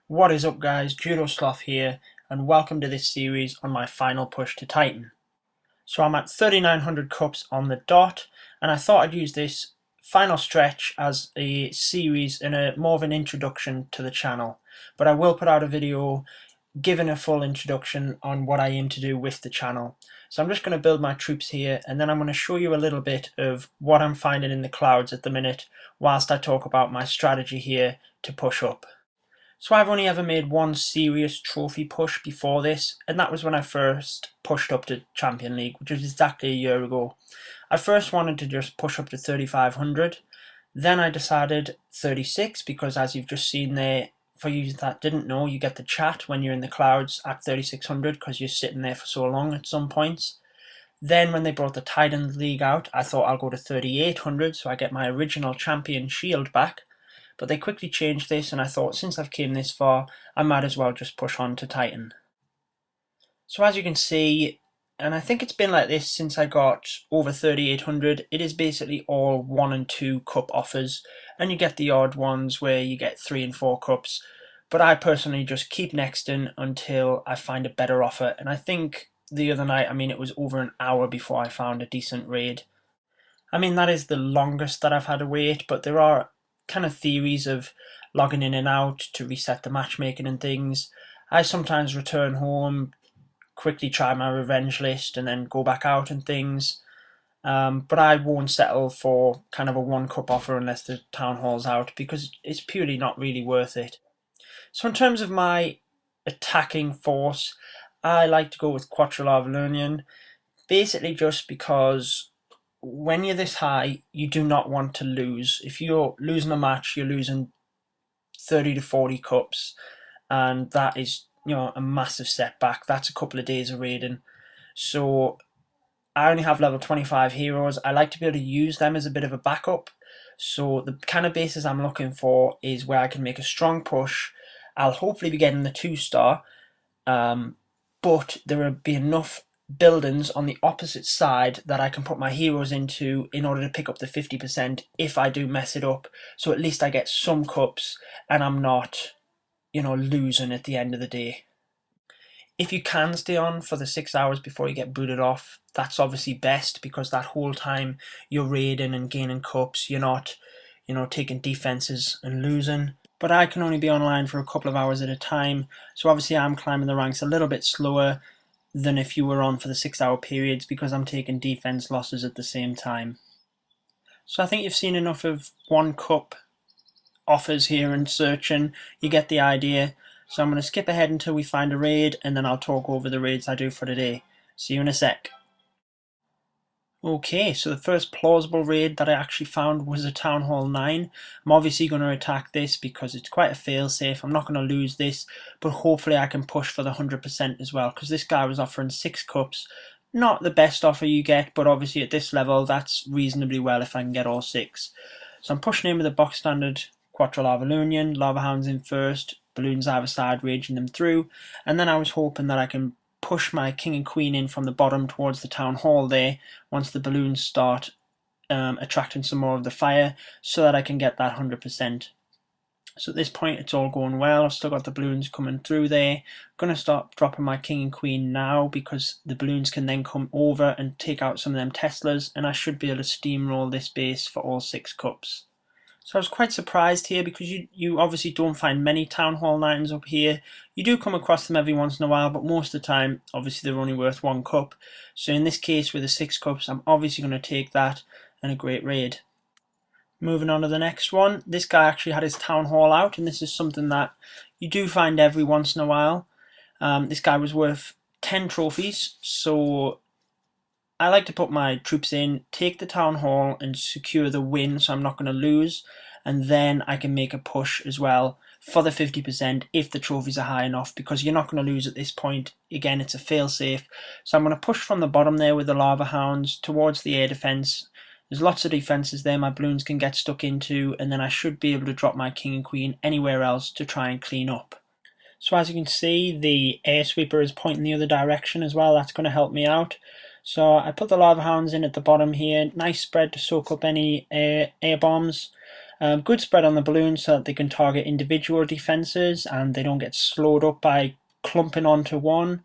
What is up guys, Judo Sloth here, and welcome to this series on my final push to Titan. So I'm at 3900 cups on the dot, and I thought I'd use this final stretch as a series and more of an introduction to the channel. But I will put out a video giving a full introduction on what I aim to do with the channel. So I'm just going to build my troops here, and then I'm going to show you a little bit of what I'm finding in the clouds at the minute, whilst I talk about my strategy here to push up. So I've only ever made one serious trophy push before this, and that was when I first pushed up to Champion League, which was exactly a year ago. I first wanted to just push up to 3500, then I decided 36 because, as you've just seen there, for you that didn't know, you get the chat when you're in the clouds at 3600 because you're sitting there for so long at some points. Then when they brought the Titans League out, I thought I'll go to 3800 so I get my original champion shield back. But they quickly changed this, and I thought since I've came this far, I might as well just push on to Titan. So as you can see, and I think it's been like this since I got over 3800, it is basically all 1 and 2 cup offers, and you get the odd ones where you get 3 and 4 cups, but I personally just keep nexting until I find a better offer. And I think the other night, it was over an hour before I found a decent raid. That is the longest that I've had to wait, but there are kind of theories of logging in and out to reset the matchmaking and things. I sometimes return home, quickly try my revenge list, and then go back out and things. But I won't settle for kind of a 1 cup offer unless the town hall's out, because it's purely not really worth it. So in terms of my attacking force, I like to go with Lavaloonion, basically just because when you're this high, you do not want to lose. If you're losing a match, you're losing 30 to 40 cups, and that is, a massive setback. That's a couple of days of raiding. So I only have level 25 heroes. I like to be able to use them as a bit of a backup. So the kind of bases I'm looking for is where I can make a strong push. I'll hopefully be getting the 2-star, but there will be enough buildings on the opposite side that I can put my heroes into in order to pick up the 50% if I do mess it up. So at least I get some cups and I'm not, losing at the end of the day. If you can stay on for the 6 hours before you get booted off, that's obviously best, because that whole time you're raiding and gaining cups, you're not, taking defenses and losing. But I can only be online for a couple of hours at a time, so obviously I'm climbing the ranks a little bit slower than if you were on for the 6-hour periods, because I'm taking defense losses at the same time. So I think you've seen enough of 1 cup offers here and searching. You get the idea. So I'm going to skip ahead until we find a raid, and then I'll talk over the raids I do for today. See you in a sec. Okay, so the first plausible raid that I actually found was a Town Hall 9. I'm obviously going to attack this because it's quite a fail-safe. I'm not going to lose this, but hopefully I can push for the 100% as well, because this guy was offering 6 cups. Not the best offer you get, but obviously at this level that's reasonably well if I can get all 6. So I'm pushing in with a box standard Quattro Lavaloonion, Lava Hounds in first, balloons either side raging them through, and then I was hoping that I can push my king and queen in from the bottom towards the town hall there once the balloons start attracting some more of the fire, so that I can get that 100%. So at this point it's all going well. I've still got the balloons coming through there. I'm going to start dropping my king and queen now, because the balloons can then come over and take out some of them Teslas, and I should be able to steamroll this base for all 6 cups. So I was quite surprised here, because you obviously don't find many Town Hall 9s up here. You do come across them every once in a while, but most of the time, obviously they're only worth 1 cup. So in this case, with the 6 cups, I'm obviously going to take that, and a great raid. Moving on to the next one. This guy actually had his Town Hall out, and this is something that you do find every once in a while. This guy was worth 10 trophies, so I like to put my troops in, take the town hall and secure the win, so I'm not going to lose, and then I can make a push as well for the 50% if the trophies are high enough, because you're not going to lose at this point. Again, it's a fail-safe. So I'm going to push from the bottom there with the Lava Hounds towards the air defense. There's lots of defenses there my balloons can get stuck into, and then I should be able to drop my king and queen anywhere else to try and clean up. So as you can see, the air sweeper is pointing the other direction as well. That's going to help me out. So I put the Lava Hounds in at the bottom here. Nice spread to soak up any air bombs. Good spread on the balloons so that they can target individual defences and they don't get slowed up by clumping onto one.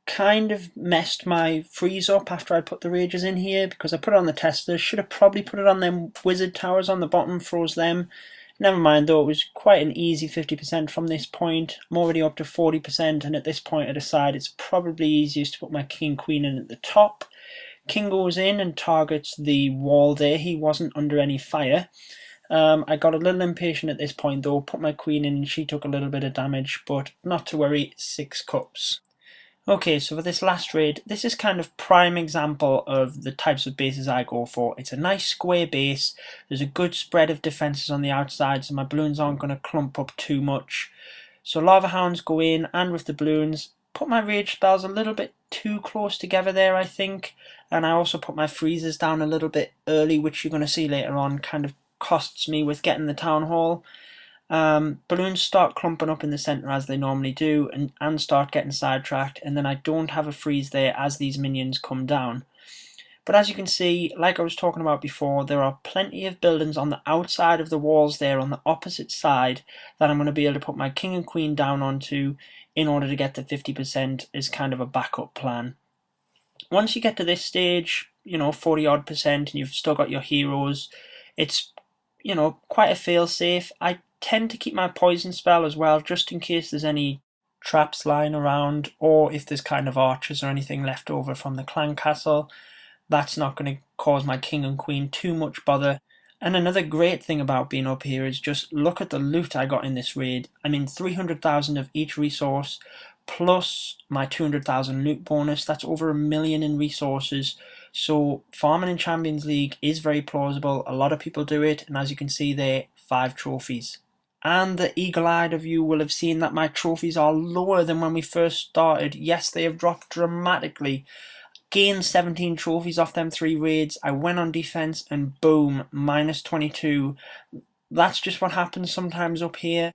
Kind of messed my freeze up after I put the rages in here because I put it on the testers. Should have probably put it on them wizard towers on the bottom, froze them. Never mind though, it was quite an easy 50% from this point. I'm already up to 40%, and at this point I decide it's probably easiest to put my king and queen in at the top. King goes in and targets the wall there. He wasn't under any fire. I got a little impatient at this point though, put my queen in and she took a little bit of damage, but not to worry, 6 cups. Okay, so for this last raid, this is kind of prime example of the types of bases I go for. It's a nice square base, there's a good spread of defences on the outside, so my balloons aren't going to clump up too much. So Lava Hounds go in, and with the balloons, put my rage spells a little bit too close together there, I think. And I also put my freezes down a little bit early, which you're going to see later on kind of costs me with getting the town hall. Balloons start clumping up in the centre as they normally do, and start getting sidetracked, and then I don't have a freeze there as these minions come down. But as you can see, like I was talking about before, there are plenty of buildings on the outside of the walls there on the opposite side that I'm going to be able to put my king and queen down onto in order to get to 50% as kind of a backup plan. Once you get to this stage, 40 odd percent, and you've still got your heroes, it's quite a fail-safe. I tend to keep my poison spell as well, just in case there's any traps lying around, or if there's kind of archers or anything left over from the clan castle. That's not going to cause my king and queen too much bother. And another great thing about being up here is just look at the loot I got in this raid. I mean, 300,000 of each resource, plus my 200,000 loot bonus. That's over 1 million in resources. So farming in Champions League is very plausible. A lot of people do it, and as you can see there, 5 trophies. And the eagle-eyed of you will have seen that my trophies are lower than when we first started. Yes, they have dropped dramatically. Gained 17 trophies off them 3 raids. I went on defense and boom, minus 22. That's just what happens sometimes up here.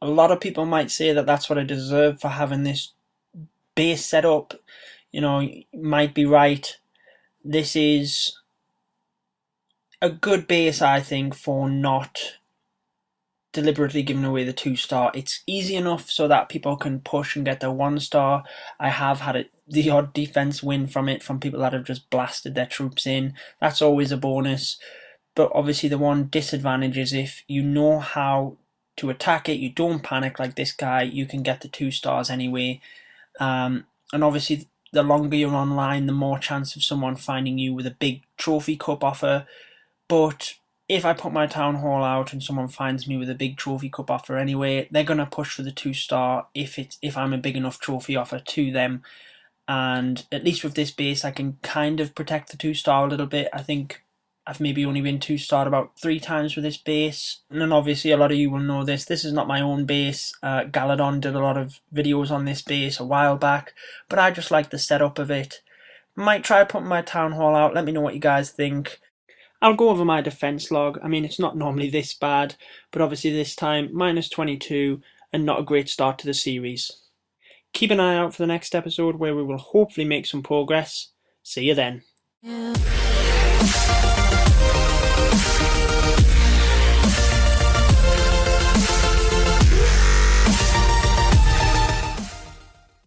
A lot of people might say that that's what I deserve for having this base set up. You might be right. This is a good base, I think, for not deliberately giving away the 2-star. It's easy enough so that people can push and get their 1-star. I have had the odd defense win from it, from people that have just blasted their troops in. That's always a bonus. But obviously the one disadvantage is if you know how to attack it, you don't panic like this guy, you can get the 2 stars anyway. And obviously the longer you're online, the more chance of someone finding you with a big trophy cup offer. But if I put my town hall out and someone finds me with a big trophy cup offer anyway, they're going to push for the 2-star if I'm a big enough trophy offer to them. And at least with this base, I can kind of protect the 2-star a little bit. I think I've maybe only been 2-starred about 3 times with this base. And then obviously a lot of you will know this. This is not my own base. Galadon did a lot of videos on this base a while back, but I just like the setup of it. Might try putting my town hall out. Let me know what you guys think. I'll go over my defense log. I mean, it's not normally this bad, but obviously this time, minus 22, and not a great start to the series. Keep an eye out for the next episode where we will hopefully make some progress. See you then.